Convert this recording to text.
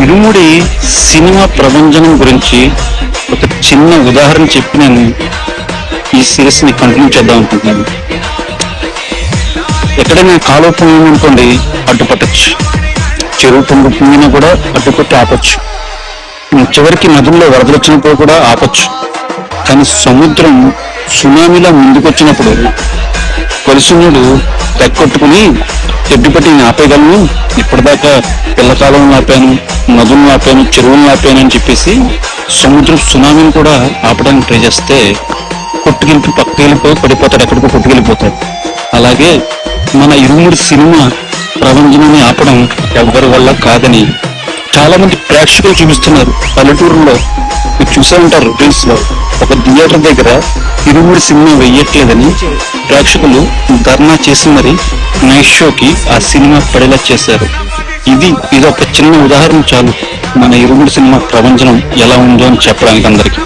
ఇరుముడి cinema ప్రభంజనం గురించి ఒక చిన్న ఉదాహరణ చెప్పి నేను ఈ సిరీస్ ని కంటిన్యూ చేద్దాం అనుకుంటున్నాను. ఎక్కడైనా కాలువ పొంగనుకోండి అడ్డుపట్టచ్చు, చెరువు పొంగినా కూడా అడ్డుపట్టి ఆపచ్చు, చివరికి నదుల్లో వరదలు వచ్చినప్పుడు కూడా ఆపచ్చు. కానీ సముద్రం సునామీలా ముందుకొచ్చినప్పుడు కొలిసునుడు తెక్కొట్టుకుని ఎడ్డుపట్టి ఆపేయగలను, ఇప్పటిదాకా పిల్లకాలను ఆపాను, నదులను ఆపాను, చెరువులను ఆపాను అని చెప్పేసి సముద్రం సునామీని కూడా ఆపడానికి ట్రై చేస్తే పక్కకెళ్ళిపోయి పడిపోతాడు, ఎక్కడికో కొట్టుకెళ్ళిపోతాడు. అలాగే మన ఇరుముడి సినిమా ప్రపంచాన్ని ఆపడం ఎవరి వల్ల కాదని చాలా మంది ప్రేక్షకులు చూపిస్తున్నారు. పల్లెటూరులో మీరు చూసే ఉంటారు రీల్స్ లో, ఒక థియేటర్ దగ్గర ఇరుముడి సినిమా వెయ్యట్లేదని ప్రేక్షకులు ధర్నా చేసి మరి నైట్ షోకి ఆ సినిమా పడేలా చేశారు. ఇది ఒక చిన్న ఉదాహరణ చాలు మన ఇరుముడి సినిమా ప్రపంచం ఎలా ఉందో అని చెప్పడానికి అందరికీ.